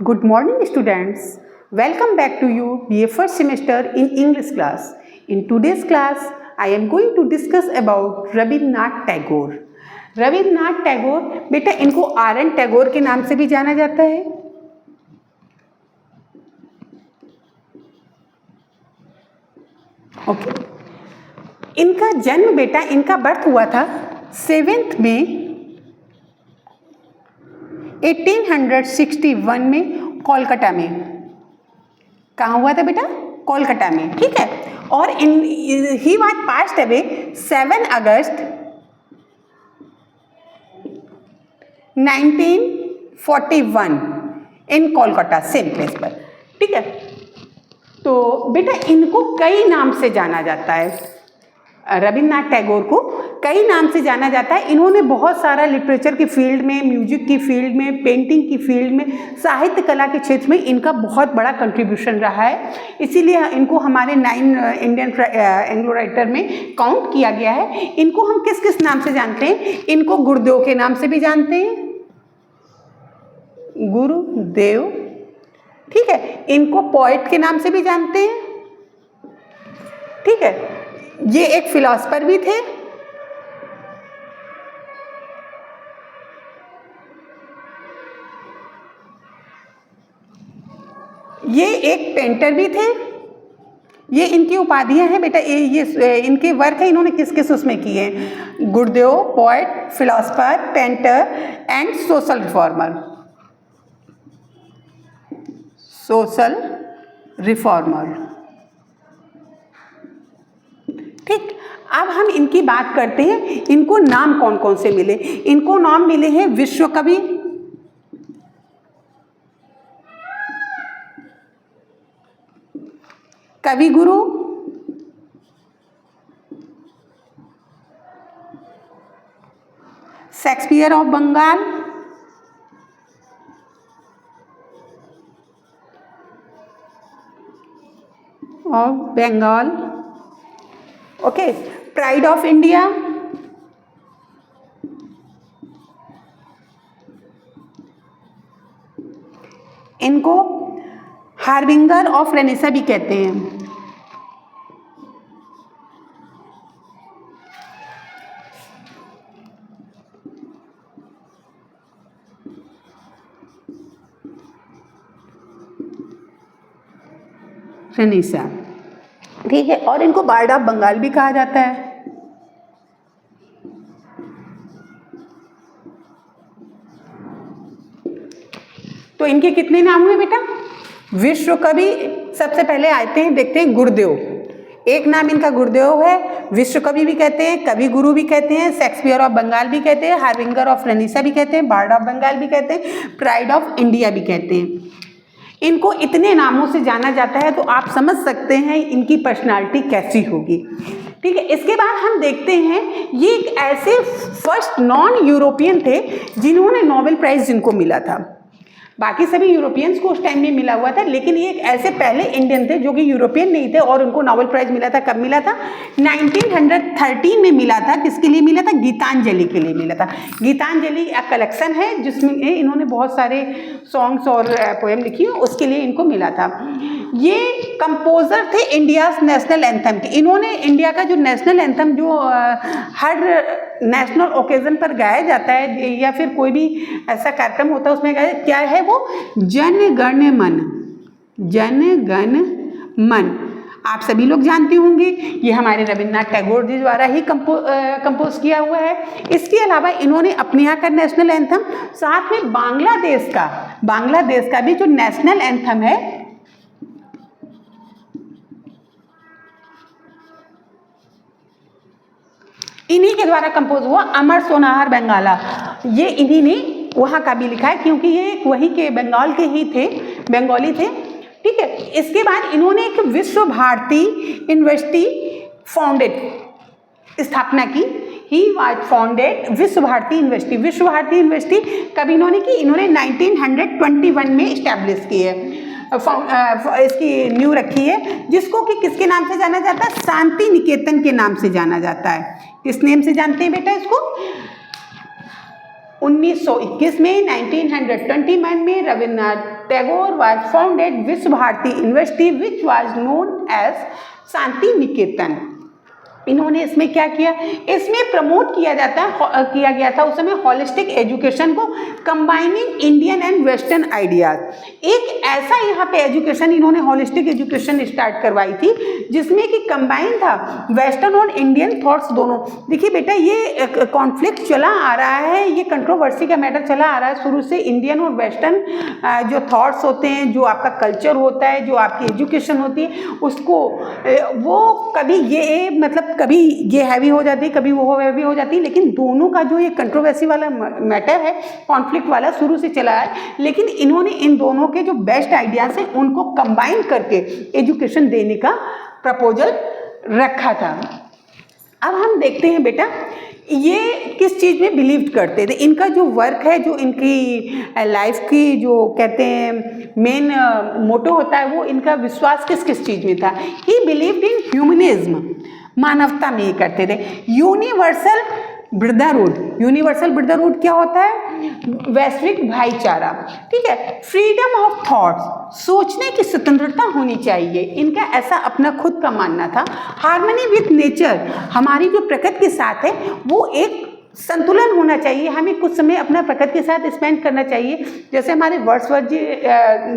Good morning students. Welcome back to you BA first semester in English class. In today's class, I am going to discuss about Rabindranath Tagore. Rabindranath Tagore बेटा इनको are N Tagore के नाम से भी जाना जाता है. ओके. इनका जन्म बेटा इनका बर्थ हुआ था 7 मई 1861 में कोलकाता में. कहाँ हुआ था बेटा? कोलकाता में. ठीक है. और he was passed away 7 August 1941 in Kolkata same place पर. ठीक है. तो बेटा इनको कई नाम से जाना जाता है. रविन्द्रनाथ टैगोर को कई नाम से जाना जाता है. इन्होंने बहुत सारा लिटरेचर की फील्ड में, म्यूजिक की फील्ड में, पेंटिंग की फील्ड में, साहित्य कला के क्षेत्र में इनका बहुत बड़ा कंट्रीब्यूशन रहा है. इसीलिए इनको हमारे 9 इंडियन एंग्लो राइटर में काउंट किया गया है. इनको हम किस किस नाम से जानते हैं? इनको गुरुदेव के नाम से भी जानते हैं. गुरुदेव. ठीक है. इनको पोएट के नाम से भी जानते हैं. ठीक है. ये एक फिलोसफर भी थे. ये एक पेंटर भी थे. ये इनकी उपाधियां हैं बेटा. ये इनके वर्क है. इन्होंने किस किस उसमें किए हैं? गुरुदेव, poet, philosopher, painter and social reformer. Social reformer. ठीक. अब हम इनकी बात करते हैं. इनको नाम कौन कौन से मिले? इनको नाम मिले हैं विश्व कवि, कवि गुरु, Shakespeare of Bengal, okay, pride of India, इनको हार्बिंगर ऑफ रेनेसा भी कहते हैं. रेनेसा. ठीक है. और इनको बार्ड ऑफ बंगाल भी कहा जाता है. तो इनके कितने नाम हुए बेटा? विश्व कवि सबसे पहले आते हैं, देखते हैं गुरुदेव. एक नाम इनका गुरुदेव है. विश्व कवि भी कहते हैं, कवि गुरु भी कहते हैं, शेक्सपियर ऑफ बंगाल भी कहते हैं, हार्बिंगर ऑफ रेनेसा भी कहते हैं, बार्ड ऑफ बंगाल भी कहते हैं, प्राइड ऑफ इंडिया भी कहते हैं. इनको इतने नामों से जाना जाता है तो आप समझ सकते हैं इनकी पर्सनालिटी कैसी होगी. ठीक है. इसके बाद हम देखते हैं ये एक ऐसे फर्स्ट नॉन यूरोपियन थे जिन्होंने नोबेल प्राइज जिनको मिला था. बाकी सभी यूरोपियंस को उस टाइम में मिला हुआ था, लेकिन ये एक ऐसे पहले इंडियन थे जो कि यूरोपियन नहीं थे और उनको नोबेल प्राइज मिला था. कब मिला था? 1913 में मिला था. किसके लिए मिला था? गीतांजलि के लिए मिला था. गीतांजलि एक कलेक्शन है जिसमें इन्होंने बहुत सारे सॉन्ग्स और पोएम लिखी है, उसके लिए इनको मिला था. ये कंपोजर थे इंडियाज नेशनल एंथम के. इन्होंने इंडिया का जो नेशनल एंथम जो हर नेशनल ओकेजन पर गाया जाता है या फिर कोई भी ऐसा कार्यक्रम होता है उसमें गाया, क्या है वो? जन गण मन. जन गण मन आप सभी लोग जानते होंगे. ये हमारे रविन्द्रनाथ टैगोर जी द्वारा ही कंपोज किया हुआ है. इसके अलावा इन्होंने अपने यहाँ का नेशनल एंथम, साथ में बांग्लादेश का भी जो नेशनल एंथम है इन्हीं के द्वारा कंपोज हुआ. अमर सोनाहार बंगाला, ये इन्हीं ने वहाँ का भी लिखा है क्योंकि ये वहीं के बंगाल के ही थे, बंगाली थे. ठीक है. इसके बाद इन्होंने एक विश्व भारती यूनिवर्सिटी स्थापना की. He was founded Vishwa Bharati university. विश्व भारती यूनिवर्सिटी कब इन्होंने की? इन्होंने 1921 में इस्टेब्लिश की है. इसकी न्यू रखी है, जिसको कि किसके नाम से जाना जाता है? शांति निकेतन के नाम से जाना जाता है. किस नेम से जानते हैं बेटा इसको? 1921 में 1921 में Rabindranath Tagore was founded Vishwa Bharati university which was known as Shanti Niketan. इन्होंने इसमें क्या किया, इसमें प्रमोट किया गया था उस समय हॉलिस्टिक एजुकेशन को, combining Indian and western ideas. एक ऐसा यहाँ पे एजुकेशन इन्होंने हॉलिस्टिक एजुकेशन स्टार्ट करवाई थी जिसमें कि कंबाइन था वेस्टर्न और इंडियन थॉट्स दोनों। देखिए बेटा, ये कॉन्फ्लिक्ट चला आ रहा है, ये कंट्रोवर्सी का मैटर चला आ रहा है शुरू से। इंडियन और वेस्टर्न जो थॉट्स होते हैं, जो आपका कल्चर होता है, जो आपकी एजुकेशन होती है, उसको वो कभी ये मतलब कभी ये हैवी हो जाती है, कभी वो हैवी हो जाती है, लेकिन दोनों का जो ये कंट्रोवर्सी वाला मैटर है, कॉन्फ्लिक्ट वाला, शुरू से चला है। लेकिन इन्होंने इन दोनों के जो बेस्ट आइडियाज हैं उनको कंबाइन करके एजुकेशन देने का प्रपोजल रखा था। अब हम देखते हैं बेटा ये किस चीज़ में बिलीव करते थे। इनका जो वर्क है, जो इनकी लाइफ की जो कहते हैं मेन मोटो होता है, वो इनका विश्वास किस किस चीज़ में था। ही बिलीव्ड इन ह्यूमनिज्म, मानवता में ये करते थे। यूनिवर्सल ब्रदरहुड, यूनिवर्सल ब्रदरहुड क्या होता है, वैश्विक भाईचारा, ठीक है। फ्रीडम ऑफ थॉट्स, सोचने की स्वतंत्रता होनी चाहिए, इनका ऐसा अपना खुद का मानना था। हार्मनी विथ नेचर, हमारी जो प्रकृति के साथ है वो एक संतुलन होना चाहिए, हमें कुछ समय अपना प्रकृति के साथ स्पेंड करना चाहिए। जैसे हमारे वर्ड्सवर्थ जी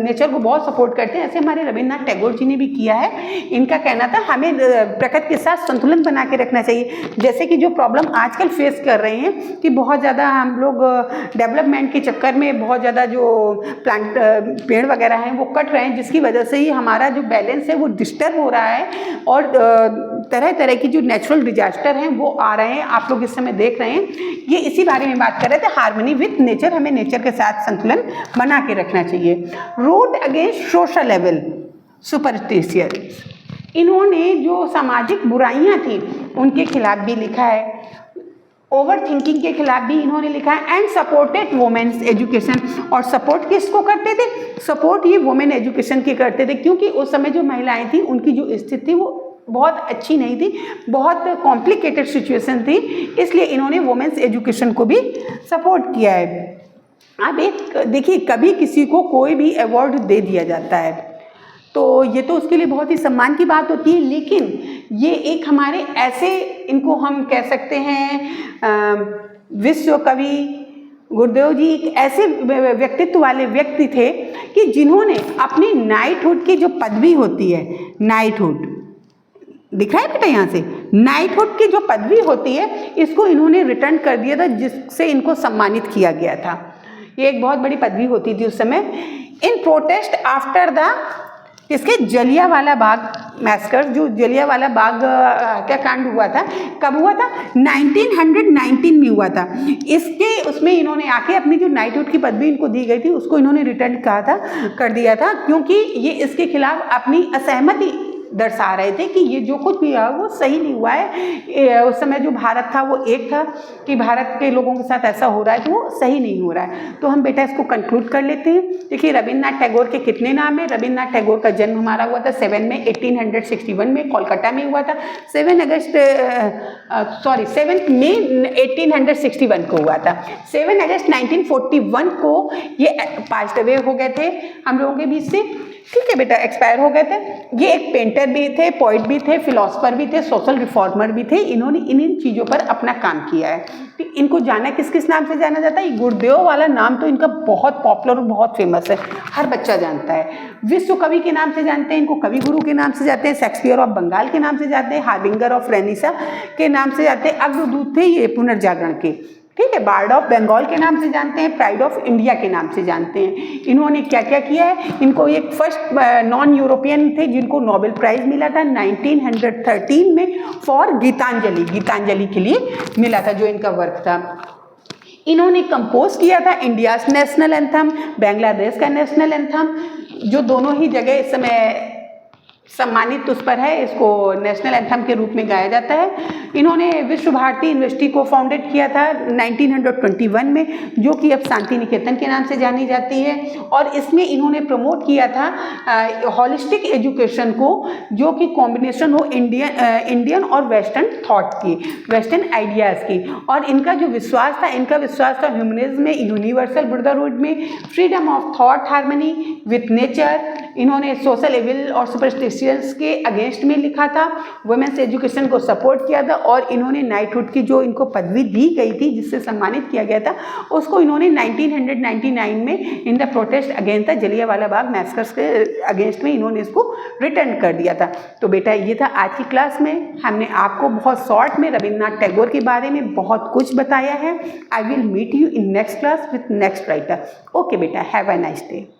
नेचर को बहुत सपोर्ट करते हैं, ऐसे हमारे रविन्द्रनाथ टैगोर जी ने भी किया है। इनका कहना था हमें प्रकृति के साथ संतुलन बना के रखना चाहिए। जैसे कि जो प्रॉब्लम आजकल फेस कर रहे हैं कि बहुत ज़्यादा हम लोग डेवलपमेंट के चक्कर में बहुत ज़्यादा जो पेड़ वगैरह हैं वो कट रहे हैं, जिसकी वजह से ही हमारा जो बैलेंस है वो डिस्टर्ब हो रहा है और तरह तरह की जो नेचुरल डिजास्टर हैं वो आ रहे हैं, आप लोग इस समय देख रहे हैं। ये इसी बारे में बात कर रहे थे, हार्मनी विथ नेचर, हमें नेचर के साथ संतुलन बना के रखना चाहिए। Road against social level superstitious, इन्होंने जो सामाजिक बुराइयां थी उनके खिलाफ भी लिखा है, ओवर थिंकिंग के खिलाफ भी इन्होंने लिखा है। एंड सपोर्टेड वुमेन्स एजुकेशन, और सपोर्ट किसको करते थे, सपोर्ट ये वुमेन एजुकेशन की करते थे, क्योंकि उस समय जो महिलाएं थी उनकी जो स्थिति थी वो बहुत अच्छी नहीं थी, बहुत कॉम्प्लिकेटेड सिचुएशन थी, इसलिए इन्होंने वुमेन्स एजुकेशन को भी सपोर्ट किया है। अब एक देखिए, कभी किसी को कोई भी अवार्ड दे दिया जाता है तो ये तो उसके लिए बहुत ही सम्मान की बात होती है, लेकिन ये एक हमारे ऐसे, इनको हम कह सकते हैं विश्व कवि गुरुदेव जी एक ऐसे व्यक्तित्व वाले व्यक्ति थे कि जिन्होंने अपनी नाइटहुड की जो पदवी होती है, नाइटहुड दिख रहा है बेटा यहाँ से, नाइटहुड की जो पदवी होती है इसको इन्होंने रिटर्न कर दिया था, जिससे इनको सम्मानित किया गया था। ये एक बहुत बड़ी पदवी होती थी उस समय। इन प्रोटेस्ट आफ्टर द इसके जलियांवाला बाग मैस्कर, जो जलियांवाला बाग हत्याकांड हुआ था, कब हुआ था, 1919 में हुआ था। इसके उसमें इन्होंने आके अपनी जो नाइटहुड की पदवी इनको दी गई थी उसको इन्होंने रिटर्न कर दिया था, क्योंकि ये इसके खिलाफ अपनी असहमति दर्शा रहे थे कि ये जो कुछ भी हुआ वो सही नहीं हुआ है। उस समय जो भारत था वो एक था कि भारत के लोगों के साथ ऐसा हो रहा है तो वो सही नहीं हो रहा है। तो हम बेटा इसको कंक्लूड कर लेते हैं। देखिए, रविन्द्रनाथ टैगोर के कितने नाम हैं। रविन्द्रनाथ टैगोर का जन्म हमारा हुआ था 7 मई 1861 में, कोलकाता में हुआ था। 7 मई 1861 को हुआ था। 7 अगस्त 1941 को ये पास्ट अवे हो गए थे हम लोगों के बीच से, ठीक है बेटा, एक्सपायर हो गए थे। ये एक पेंटर भी थे, पोइट भी थे, फिलोसफर भी थे, सोशल रिफॉर्मर भी थे। इन्होंने इन चीज़ों पर अपना काम किया है। इनको जाना किस किस नाम से जाना जाता है, गुरुदेव वाला नाम तो इनका बहुत पॉपुलर और बहुत फेमस है, हर बच्चा जानता है। विश्व कवि के नाम से जानते हैं इनको, कवि गुरु के नाम से जाते हैं, शेक्सपियर ऑफ बंगाल के नाम से जाते हैं, हार्बिंगर ऑफ रेनिसा के नाम से जाते हैं, अग्रदूत थे ये पुनर्जागरण के, ठीक है। बार्ड ऑफ बंगाल के नाम से जानते हैं, प्राइड ऑफ इंडिया के नाम से जानते हैं। इन्होंने क्या क्या किया है, इनको एक फर्स्ट नॉन यूरोपियन थे जिनको नोबेल प्राइज मिला था 1913 में फॉर गीतांजलि के लिए मिला था, जो इनका वर्क था। इन्होंने कंपोज किया था इंडियाज नेशनल एंथम, बांग्लादेश का नेशनल एंथम, जो दोनों ही जगह इस समय सम्मानित उस पर है, इसको नेशनल एंथम के रूप में गाया जाता है। इन्होंने विश्व भारती यूनिवर्सिटी को फाउंडेड किया था 1921 में, जो कि अब शांति निकेतन के नाम से जानी जाती है। और इसमें इन्होंने प्रमोट किया था हॉलिस्टिक एजुकेशन को, जो कि कॉम्बिनेशन हो इंडियन और वेस्टर्न थॉट की, वेस्टर्न आइडियाज़ की। और इनका जो विश्वास था ह्यूमनिज्म में, यूनिवर्सल ब्रदरहुड में, freedom of thought, harmony with nature. इन्होंने सोशल एविल और सुपरस्टिशंस के अगेंस्ट में लिखा था, वुमेन्स एजुकेशन को सपोर्ट किया था। और इन्होंने नाइटहुड की जो इनको पदवी दी गई थी, जिससे सम्मानित किया गया था, उसको इन्होंने 1999 में in the protest against the Jallianwala Bagh massacre के अगेंस्ट में इन्होंने इसको रिटर्न कर दिया था। तो बेटा ये था आज की क्लास में, हमने आपको बहुत शॉर्ट में रविन्द्रनाथ टैगोर के बारे में बहुत कुछ बताया है। I will meet you in next class with next writer. Okay बेटा, हैव अ नाइस डे।